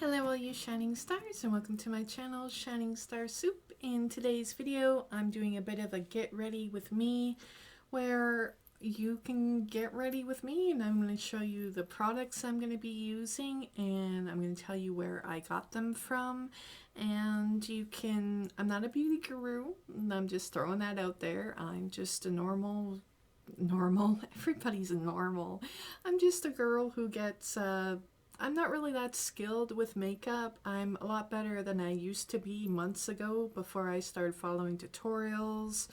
Hello all you shining stars and welcome to my channel Shining Star Soup. In today's video I'm doing a bit of a get ready with me where you can get ready with me, and I'm going to show you the products I'm going to be using, and I'm going to tell you where I got them from. And I'm not a beauty guru, I'm just throwing that out there. I'm just a normal, everybody's normal. I'm just a girl who gets I'm not really that skilled with makeup. I'm a lot better than I used to be months ago before I started following tutorials.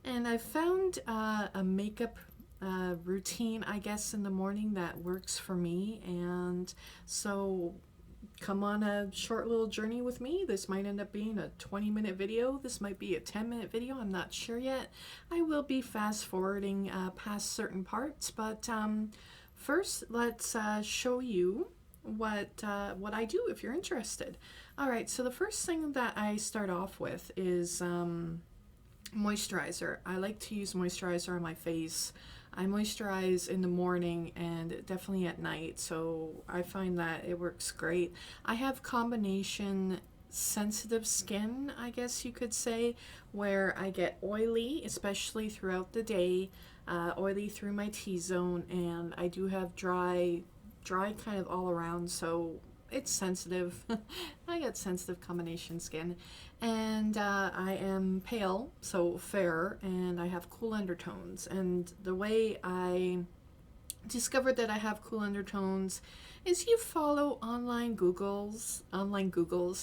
And I found a makeup routine, I guess, in the morning that works for me. And so come on a short little journey with me. This might end up being a 20-minute video. This might be a 10-minute video. I'm not sure yet. I will be fast forwarding past certain parts, but first let's show you what I do if you're interested. Alright, so the first thing that I start off with is moisturizer. I like to use moisturizer on my face. I moisturize in the morning and definitely at night, so I find that it works great. I have combination sensitive skin, I guess you could say, where I get oily, especially throughout the day, oily through my T-zone, and I do have dry kind of all around, so it's sensitive. I got sensitive combination skin, and I am pale, so fair, and I have cool undertones. And the way I discovered that I have cool undertones is you follow online Googles.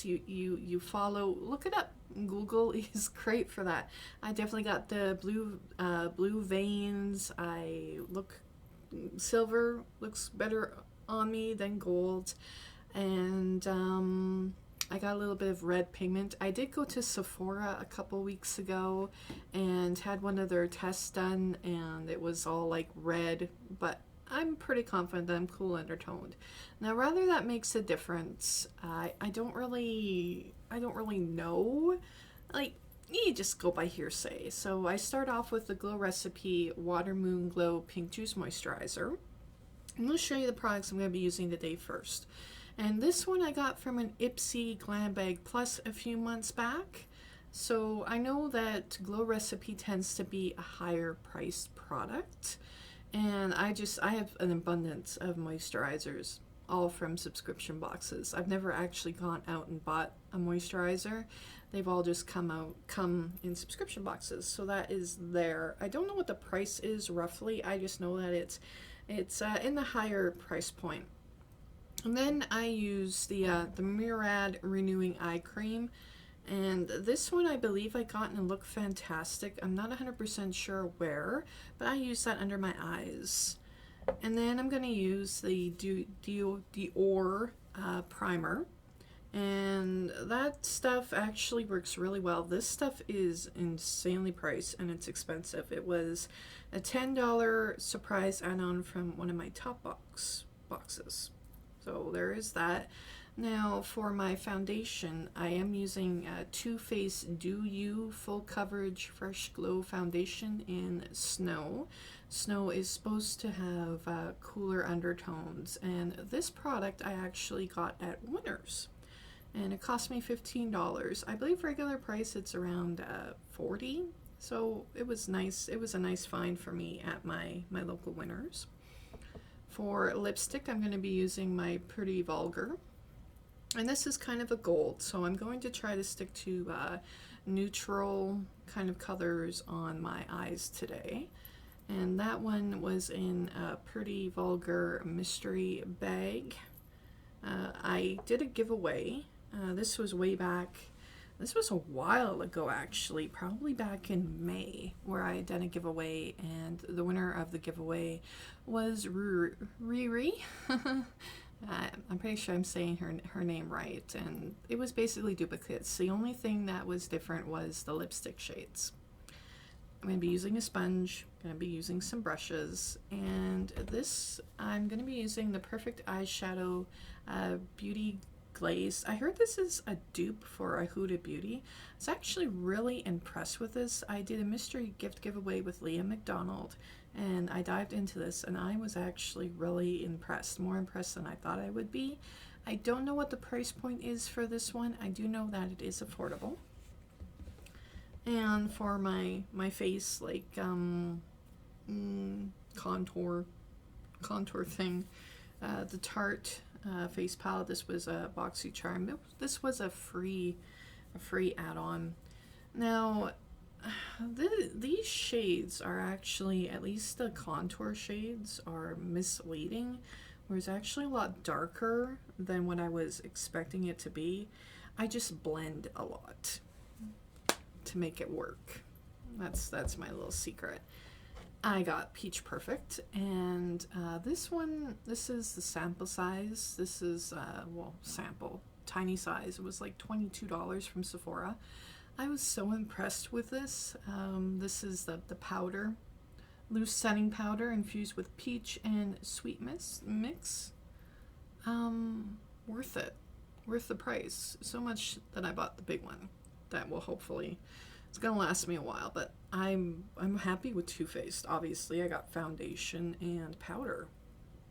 You follow, look it up. Google is great for that. I definitely got the blue veins. Silver looks better on me than gold, and I got a little bit of red pigment. I did go to Sephora a couple weeks ago and had one of their tests done, and it was all like red, but I'm pretty confident that I'm cool undertoned. Now, whether that makes a difference, I don't really know. Like, you just go by hearsay. So I start off with the Glow Recipe Water Moon Glow Pink Juice Moisturizer. I'm going to show you the products I'm going to be using today first. And this one I got from an Ipsy Glam Bag Plus a few months back. So I know that Glow Recipe tends to be a higher priced product. And I have an abundance of moisturizers, all from subscription boxes. I've never actually gone out and bought a moisturizer. They've all just come in subscription boxes. So that is there. I don't know what the price is roughly. I just know that it's in the higher price point. And then I use the Murad Renewing Eye Cream, and this one I believe I got in a Look Fantastic. I'm not 100% sure where, but I use that under my eyes. And then I'm going to use the Dior primer, and that stuff actually works really well. This stuff is insanely priced and it's expensive. It was a $10 surprise add-on from one of my top boxes. So there is that. Now for my foundation, I am using Too Faced Do You Full Coverage Fresh Glow Foundation in Snow. Snow is supposed to have cooler undertones, and this product I actually got at Winners. And it cost me $15. I believe regular price it's around $40. So it was nice. It was a nice find for me at my local Winners. For lipstick, I'm going to be using my Pretty Vulgar. And this is kind of a gold, so I'm going to try to stick to neutral kind of colors on my eyes today. And that one was in a Pretty Vulgar mystery bag. I did a giveaway. This was way back. This was a while ago, actually, probably back in May, where I had done a giveaway, and the winner of the giveaway was Riri. I'm pretty sure I'm saying her name right, and it was basically duplicates. The only thing that was different was the lipstick shades. I'm going to be using a sponge, going to be using some brushes, and this, I'm going to be using the Perfect Eyeshadow Beauty Glaze. I heard this is a dupe for a Huda Beauty. I was actually really impressed with this. I did a mystery gift giveaway with Leah McDonald, and I dived into this, and I was actually really impressed, more impressed than I thought I would be. I don't know what the price point is for this one. I do know that it is affordable. And for my face, like contour thing, the Tarte face palette. This was a BoxyCharm. This was a free add-on. Now, these shades are actually, at least the contour shades, are misleading. Where it's actually a lot darker than what I was expecting it to be. I just blend a lot to make it work. That's my little secret. I got Peach Perfect, and this is the sample size. This is, well, sample, tiny size. It was like $22 from Sephora. I was so impressed with this. This is the powder. Loose setting powder infused with peach and sweet mix. Worth it. Worth the price. So much that I bought the big one. That will hopefully, it's gonna last me a while, but I'm happy with Too Faced. Obviously, I got foundation and powder.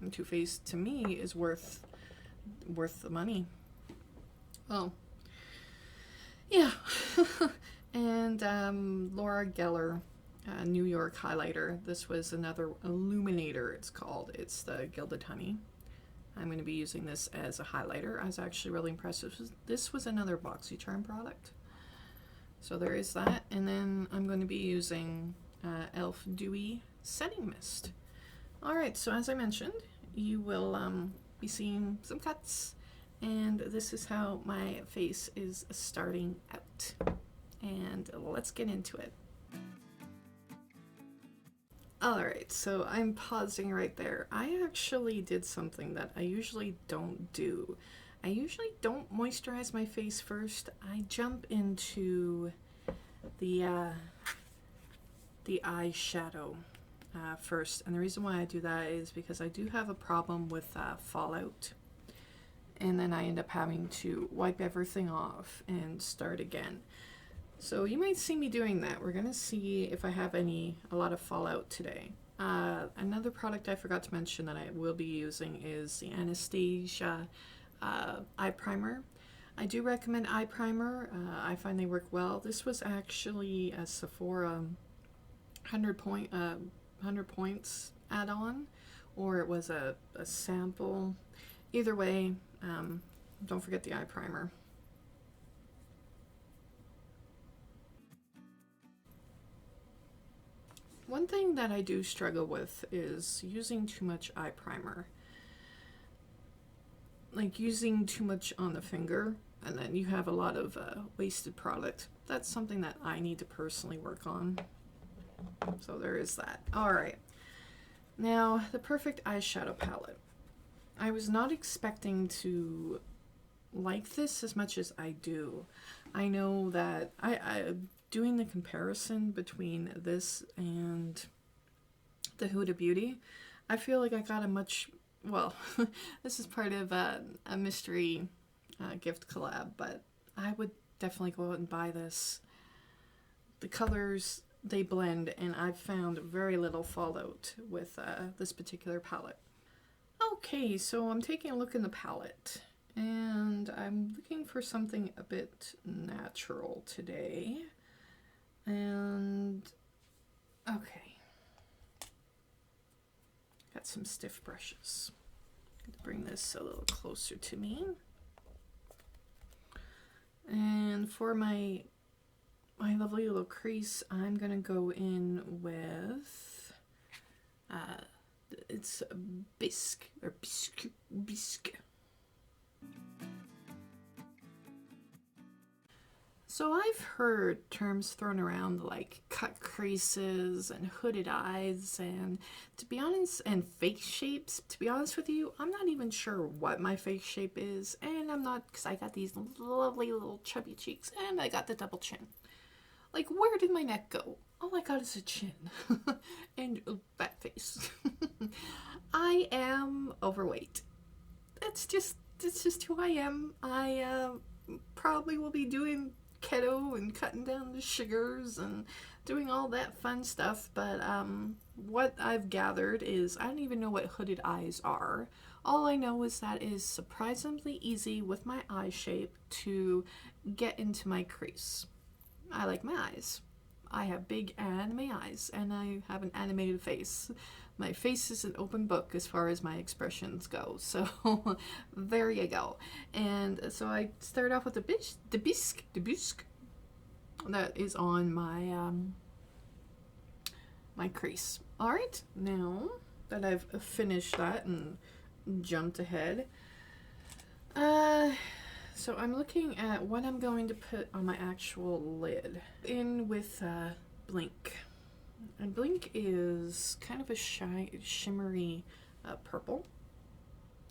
And Too Faced to me is worth the money. Oh. Yeah. And Laura Geller New York highlighter. This was another illuminator, it's called. It's the Gilded Honey. I'm going to be using this as a highlighter. I was actually really impressed. This was another BoxyCharm product. So there is that. And then I'm going to be using e.l.f. Dewy Setting Mist. Alright, so as I mentioned, you will be seeing some cuts. And this is how my face is starting out. And let's get into it. Alright, so I'm pausing right there. I actually did something that I usually don't do. I usually don't moisturize my face first. I jump into the eyeshadow first. And the reason why I do that is because I do have a problem with fallout. And then I end up having to wipe everything off and start again. So you might see me doing that. We're going to see if I have a lot of fallout today. Another product I forgot to mention that I will be using is the Anastasia eye primer. I do recommend eye primer. I find they work well. This was actually a Sephora 100 points add-on, or it was a sample. Either way, don't forget the eye primer. One thing that I do struggle with is using too much eye primer. Like using too much on the finger, and then you have a lot of wasted product. That's something that I need to personally work on. So there is that. Alright. Now, the perfect eyeshadow palette. I was not expecting to like this as much as I do. I know that I doing the comparison between this and the Huda Beauty, I feel like I got a much, well, this is part of a mystery gift collab, but I would definitely go out and buy this. The colors, they blend, and I've found very little fallout with this particular palette. Okay, so I'm taking a look in the palette, and I'm looking for something a bit natural today. And okay, got some stiff brushes. Bring this a little closer to me. And for my lovely little crease, I'm gonna go in with it's bisque or bisque. So I've heard terms thrown around like cut creases and hooded eyes, and to be honest, and face shapes. To be honest with you, I'm not even sure what my face shape is, and I'm not, because I got these lovely little chubby cheeks and I got the double chin. Like, where did my neck go? All I got is a chin and a fat face. I am overweight. That's just who I am. I probably will be doing keto and cutting down the sugars and doing all that fun stuff, but what I've gathered is I don't even know what hooded eyes are. All I know is that it is surprisingly easy with my eye shape to get into my crease. I like my eyes. I have big anime eyes and I have an animated face. My face is an open book as far as my expressions go. So there you go. And so I start off with the bisque that is on my my crease. All right, now that I've finished that and jumped ahead, so I'm looking at what I'm going to put on my actual lid. In with Blink. And Blink is kind of a shimmery purple.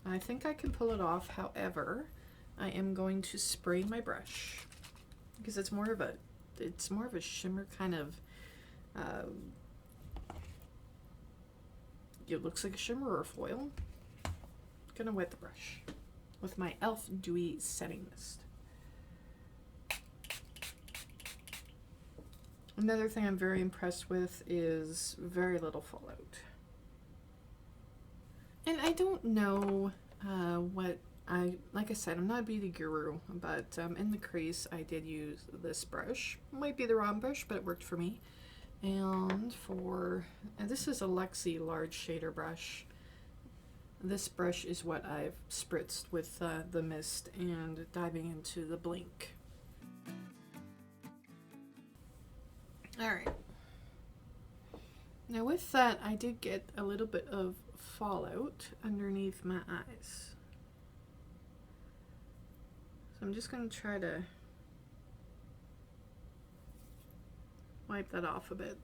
I think I can pull it off. However, I am going to spray my brush because it's more of a shimmer kind of. It looks like a shimmer or foil. Gonna wet the brush with my e.l.f. Dewy Setting Mist. Another thing I'm very impressed with is very little fallout. And I don't know like I said, I'm not a beauty guru, but in the crease I did use this brush. Might be the wrong brush, but it worked for me. And this is a Luxie large shader brush. This brush is what I've spritzed with the mist and diving into the Blink. Alright. Now with that, I did get a little bit of fallout underneath my eyes. So I'm just going to try to wipe that off a bit.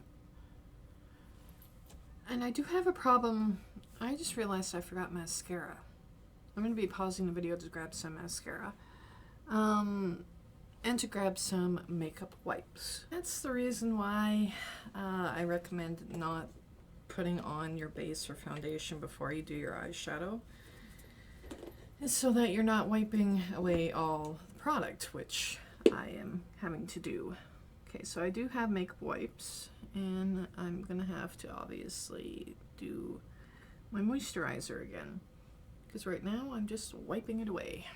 And I do have a problem. I just realized I forgot mascara. I'm going to be pausing the video to grab some mascara. And to grab some makeup wipes. That's the reason why I recommend not putting on your base or foundation before you do your eyeshadow. It's so that you're not wiping away all the product, which I am having to do. Okay, so I do have makeup wipes, and I'm gonna have to obviously do my moisturizer again, because right now I'm just wiping it away.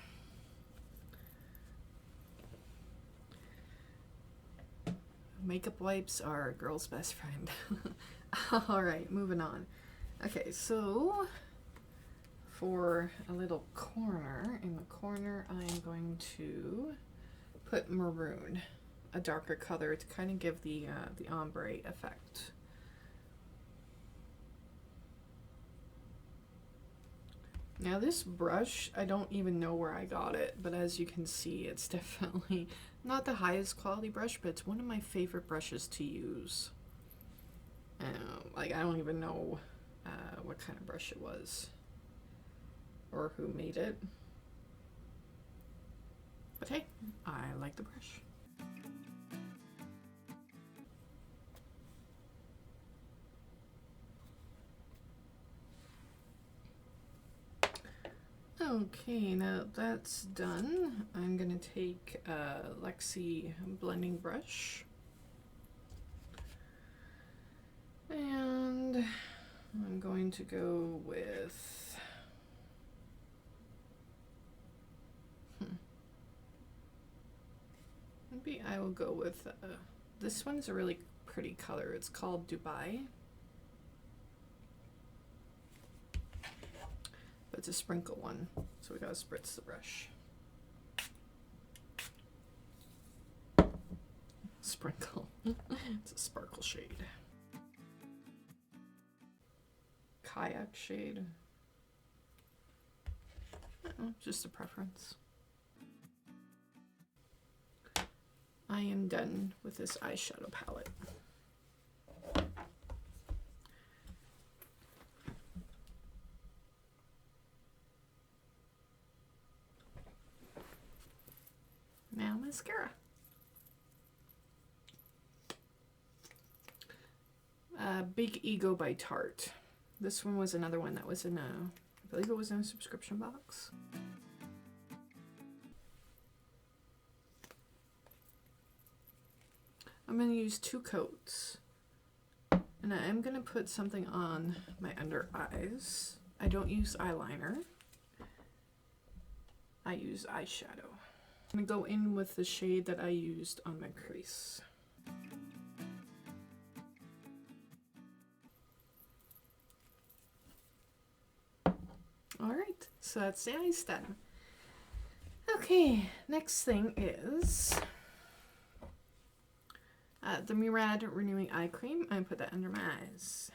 Makeup wipes are a girl's best friend. Alright, moving on. Okay, so for a little corner, in the corner I'm going to put maroon, a darker color to kind of give the ombre effect. Now this brush, I don't even know where I got it, but as you can see, it's definitely not the highest quality brush, but it's one of my favorite brushes to use. Like, I don't even know what kind of brush it was or who made it. But hey, I like the brush. Okay, now that's done. I'm gonna take a Luxie blending brush and I'm going to go with maybe I will go with this one's a really pretty color. It's called Dubai. But it's a sprinkle one, so we gotta spritz the brush. Sprinkle. It's a sparkle shade. Kayak shade. Just a preference. I am done with this eyeshadow palette. Now mascara. Big Ego by Tarte. This one was another one that was in a, I believe it was in a subscription box. I'm going to use 2 coats. And I am going to put something on my under eyes. I don't use eyeliner. I use eyeshadow. I'm gonna go in with the shade that I used on my crease. Alright, so that's the eyes done. Okay, next thing is the Murad Renewing Eye Cream. I put that under my eyes.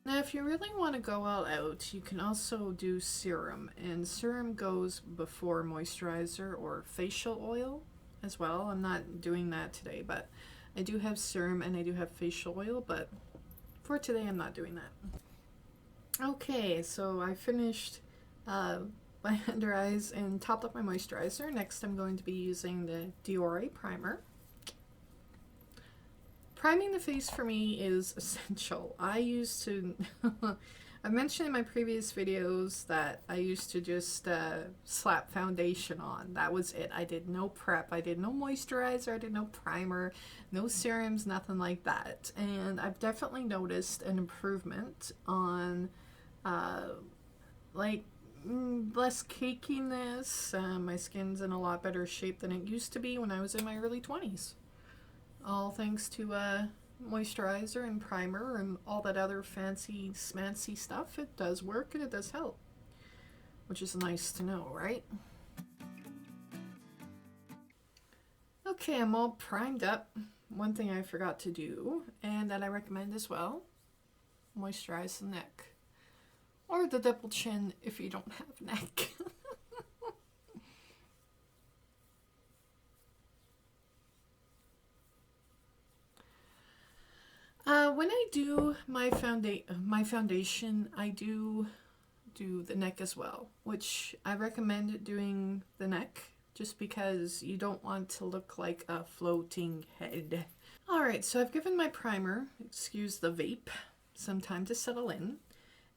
Now, if you really want to go all out, you can also do serum, and serum goes before moisturizer or facial oil as well. I'm not doing that today, but I do have serum and I do have facial oil, but for today I'm not doing that. Okay, so I finished my under eyes and topped up my moisturizer. Next I'm going to be using the Dior primer. Priming the face for me is essential. I used to, I mentioned in my previous videos that I used to just slap foundation on. That was it. I did no prep. I did no moisturizer. I did no primer, no serums, nothing like that. And I've definitely noticed an improvement on like less cakiness. My skin's in a lot better shape than it used to be when I was in my early 20s. All thanks to moisturizer and primer and all that other fancy smancy stuff. It does work and it does help, which is nice to know, right? Okay, I'm all primed up. One thing I forgot to do, and that I recommend as well, moisturize the neck. Or the double chin if you don't have neck. When I do my foundation, I do the neck as well, which I recommend doing the neck just because you don't want to look like a floating head. Alright, so I've given my primer, excuse the vape, some time to settle in,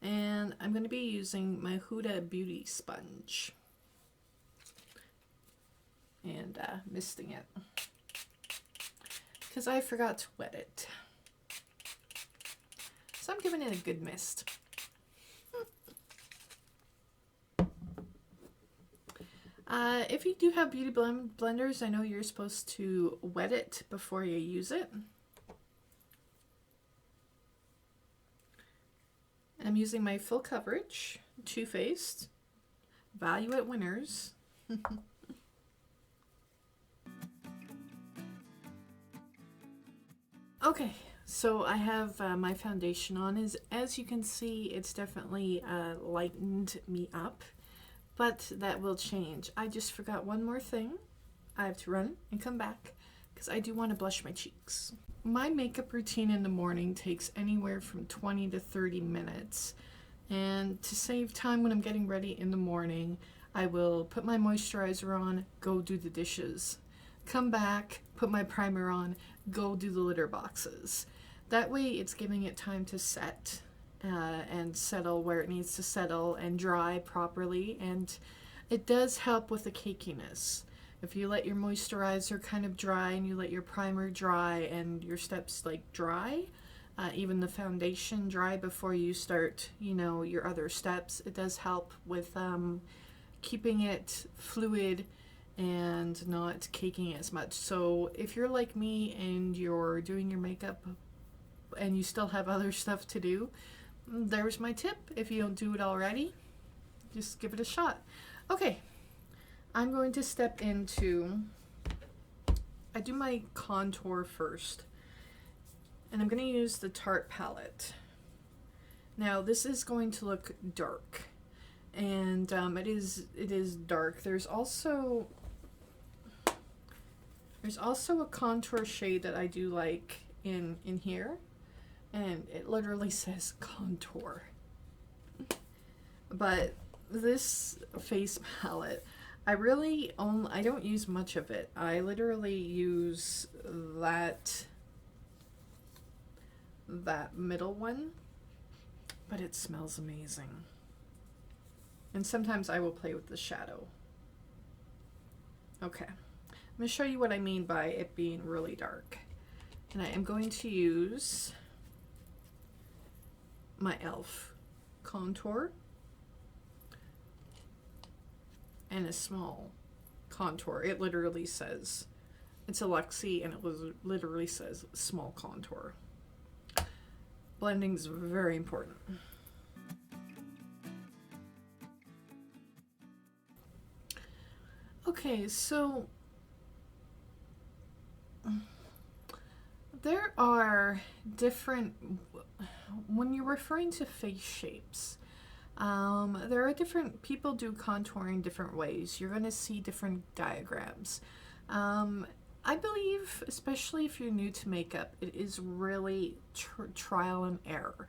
and I'm going to be using my Huda Beauty sponge and misting it because I forgot to wet it. So I'm giving it a good mist. If you do have beauty blenders, I know you're supposed to wet it before you use it. I'm using my full coverage, Too Faced, Value at Winners. Okay. So I have my foundation on. As you can see, it's definitely lightened me up, but that will change. I just forgot one more thing. I have to run and come back because I do want to blush my cheeks. My makeup routine in the morning takes anywhere from 20 to 30 minutes, and to save time when I'm getting ready in the morning, I will put my moisturizer on, go do the dishes, come back, put my primer on, go do the litter boxes. That way it's giving it time to set and settle where it needs to settle and dry properly, and it does help with the cakiness. If you let your moisturizer kind of dry and you let your primer dry and your steps like dry, even the foundation dry before you start, you know, your other steps, it does help with keeping it fluid and not caking as much. So if you're like me and you're doing your makeup and you still have other stuff to do, there's my tip. If you don't do it already, just give it a shot. Okay, I'm going to step into, I do my contour first, and I'm going to use the Tarte palette. Now this is going to look dark, and it is dark. There's also a contour shade that I do like in here, and it literally says contour. But this face palette, I don't use much of it. I literally use that middle one, but it smells amazing. And sometimes I will play with the shadow. Okay, I'm going to show you what I mean by it being really dark. And I am going to use my e.l.f. contour. and a small contour. It literally says, it's a Luxie, and it literally says small contour. Blending is very important. Okay, so there are different, when you're referring to face shapes, there are different, people do contouring different ways. You're going to see different diagrams. I believe, especially if you're new to makeup, it is really trial and error.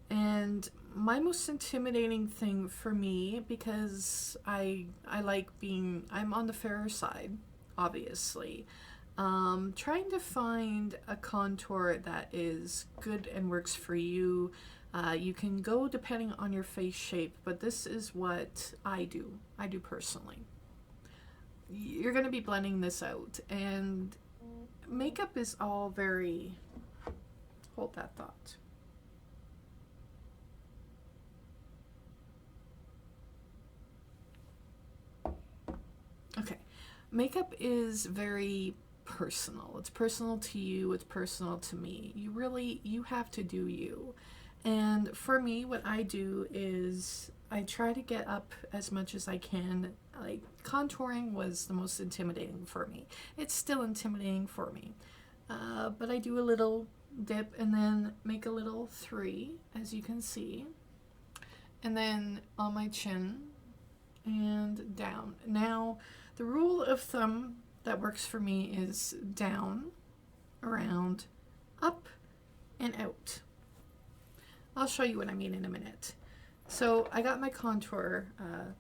And my most intimidating thing for me, because I like being, I'm on the fairer side, obviously, trying to find a contour that is good and works for you. You can go depending on your face shape, but this is what I do personally. You're going to be blending this out, and makeup is all very, hold that thought. Okay, makeup is very personal. It's personal to you, it's personal to me. You have to do you. And for me, what I do is I try to get up as much as I can. Like, contouring was the most intimidating for me. It's still intimidating for me. But I do a little dip and then make a little 3, as you can see. And then on my chin and down. Now, the rule of thumb that works for me is down, around, up, and out. I'll show you what I mean in a minute. So I got my contour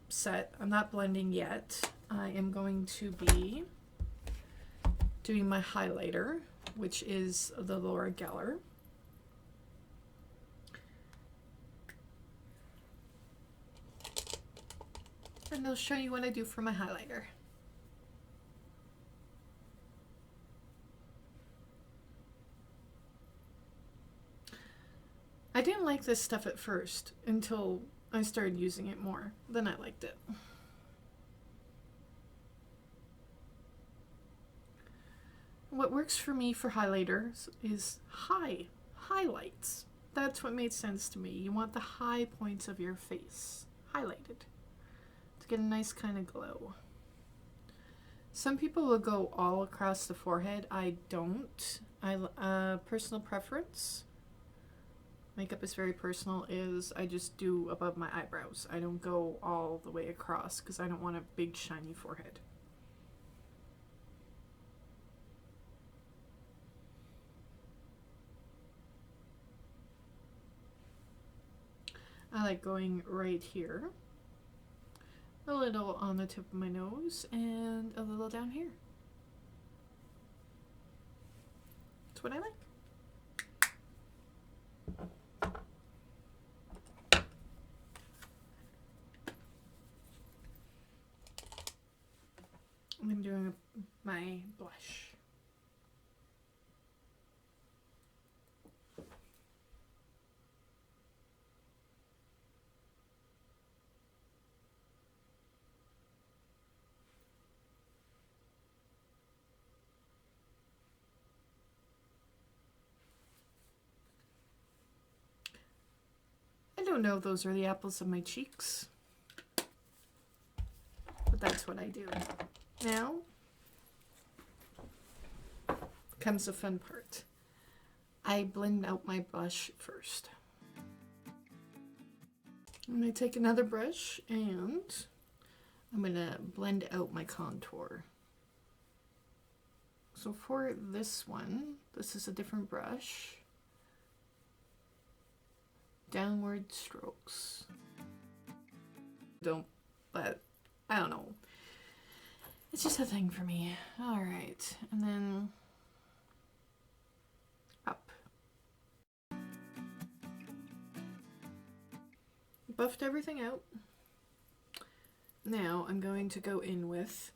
set. I'm not blending yet. I am going to be doing my highlighter, which is the Laura Geller. And I'll show you what I do for my highlighter. I didn't like this stuff at first until I started using it more. Then I liked it. What works for me for highlighters is highlights. That's what made sense to me. You want the high points of your face highlighted to get a nice kind of glow. Some people will go all across the forehead. I don't. Personal preference. Makeup is very personal, is I just do above my eyebrows. I don't go all the way across because I don't want a big shiny forehead. I like going right here, a little on the tip of my nose, and a little down here. That's what I like. I'm doing my blush. I don't know if those are the apples of my cheeks, but that's what I do. Now comes the fun part. I blend out my blush first. I'm going to take another brush and I'm going to blend out my contour. So for this one, this is a different brush. Downward strokes. But I don't know. It's just a thing for me. All right, and then up. Buffed everything out. Now I'm going to go in with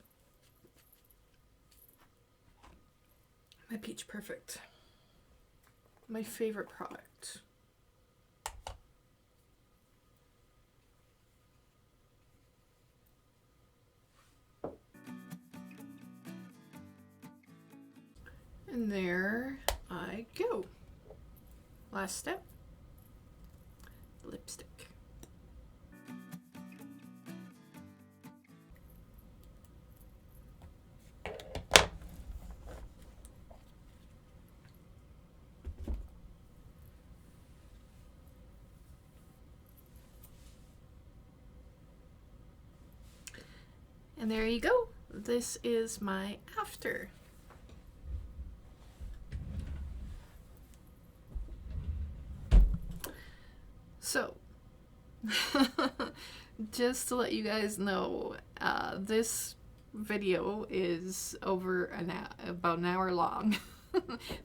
my Peach Perfect. My favorite product. And there I go. Last step, lipstick. And there you go. This is my after. So, just to let you guys know, this video is over about an hour long.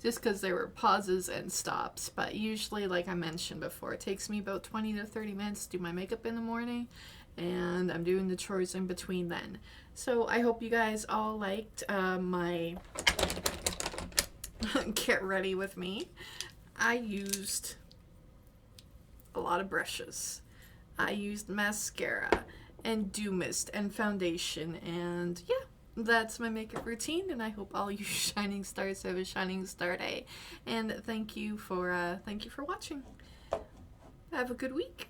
Just because there were pauses and stops, but usually, like I mentioned before, it takes me about 20 to 30 minutes to do my makeup in the morning, and I'm doing the chores in between then. So I hope you guys all liked my get ready with me. I used a lot of brushes. I used mascara and dew mist and foundation, and yeah, that's my makeup routine, and I hope all you shining stars have a shining star day. And thank you for watching. Have a good week.